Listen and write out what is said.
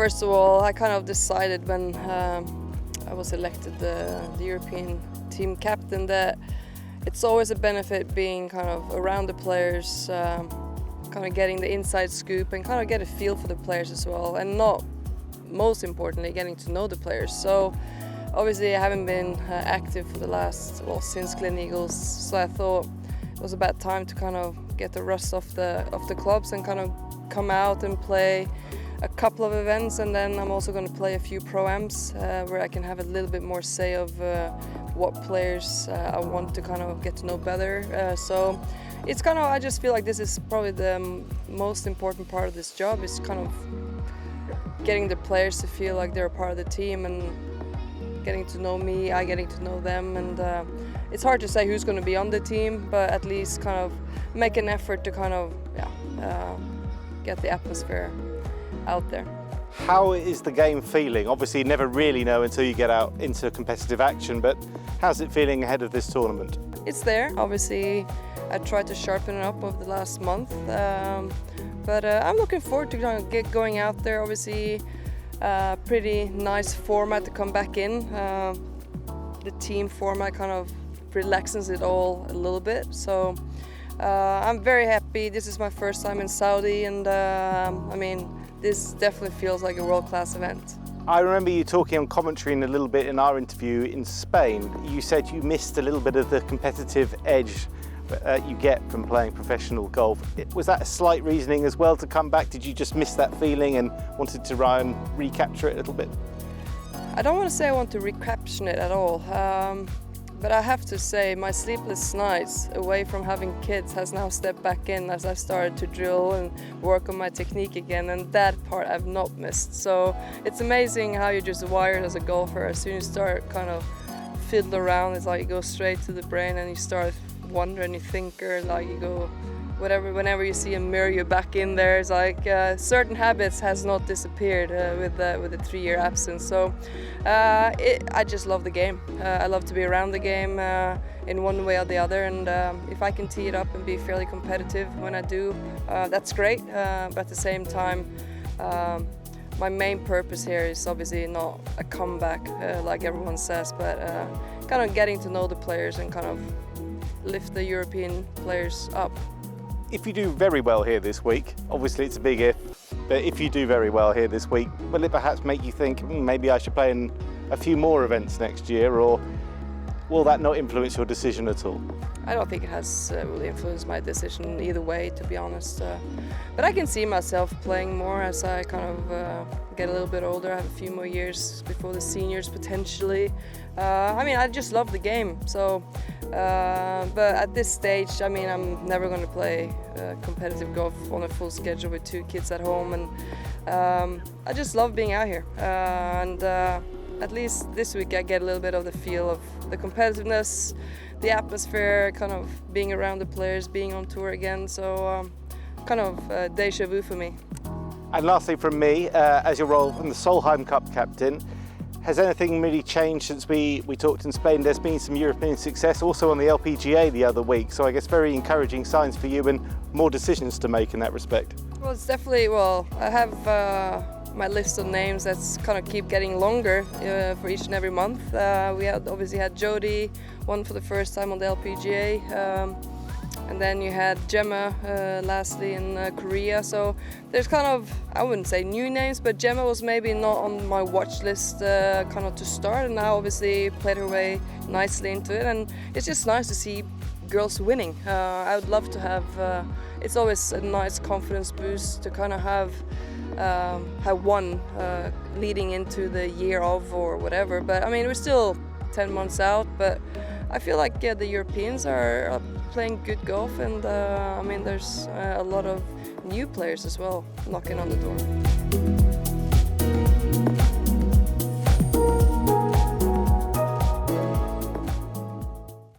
first of all, I kind of decided when I was elected the European team captain that it's always a benefit being kind of around the players, kind of getting the inside scoop and kind of get a feel for the players as well, and not most importantly getting to know the players. So obviously I haven't been active for the last, well, since Glen Eagles, so I thought it was about time to kind of get the rust off the clubs and kind of come out and play a couple of events, and then I'm also going to play a few Pro-Ams where I can have a little bit more say of what players I want to kind of get to know better. So it's kind of, I just feel like this is probably the most important part of this job, is kind of getting the players to feel like they're a part of the team and getting to know me, I getting to know them, and it's hard to say who's going to be on the team, but at least kind of make an effort to kind of get the atmosphere out there. How is the game feeling? Obviously you never really know until you get out into competitive action, but how's it feeling ahead of this tournament? It's there. Obviously I tried to sharpen it up over the last month, but I'm looking forward to kind of get going out there. Obviously pretty nice format to come back in. The team format kind of relaxes it all a little bit, so I'm very happy. This is my first time in Saudi, and I mean, this definitely feels like a world-class event. I remember you talking on commentary in a little bit in our interview in Spain. You said you missed a little bit of the competitive edge you get from playing professional golf. Was that a slight reasoning as well to come back? Did you just miss that feeling and wanted to try and recapture it a little bit? I don't want to say I want to recapture it at all. But I have to say my sleepless nights away from having kids has now stepped back in as I've started to drill and work on my technique again, and that part I've not missed. So it's amazing how you're just wired as a golfer. As soon as you start kind of fiddle around, it's like you go straight to the brain and you start wondering, you think, or like you go whenever you see a mirror, you're back in there. It's like certain habits has not disappeared with the 3-year absence. So I just love the game. I love to be around the game in one way or the other, and if I can tee it up and be fairly competitive when I do, that's great. But at the same time, my main purpose here is obviously not a comeback like everyone says, but kind of getting to know the players and kind of lift the European players up. If you do very well here this week, obviously it's a big if, but if you do very well here this week, will it perhaps make you think maybe I should play in a few more events next year, or will that not influence your decision at all? I don't think it has really influenced my decision either way, to be honest. But I can see myself playing more as I kind of get a little bit older. I have a few more years before the seniors potentially. I mean, I just love the game. So, but at this stage, I mean, I'm never going to play competitive golf on a full schedule with 2 kids at home, and I just love being out here. And at least this week, I get a little bit of the feel of the competitiveness, the atmosphere, kind of being around the players, being on tour again. So, kind of déjà vu for me. And lastly from me, as your role in the Solheim Cup captain, has anything really changed since we talked in Spain? There's been some European success also on the LPGA the other week, so I guess very encouraging signs for you and more decisions to make in that respect. Well, it's definitely, well, I have my list of names that's kind of keep getting longer for each and every month. We obviously had Jody, won for the first time on the LPGA. And then you had Gemma lastly in Korea. So there's kind of, I wouldn't say new names, but Gemma was maybe not on my watch list kind of to start, and now obviously played her way nicely into it. And it's just nice to see girls winning. I would love to have, it's always a nice confidence boost to kind of have won leading into the year of or whatever. But I mean, we're still 10 months out, but I feel like the Europeans are playing good golf, and I mean, there's a lot of new players as well knocking on the door.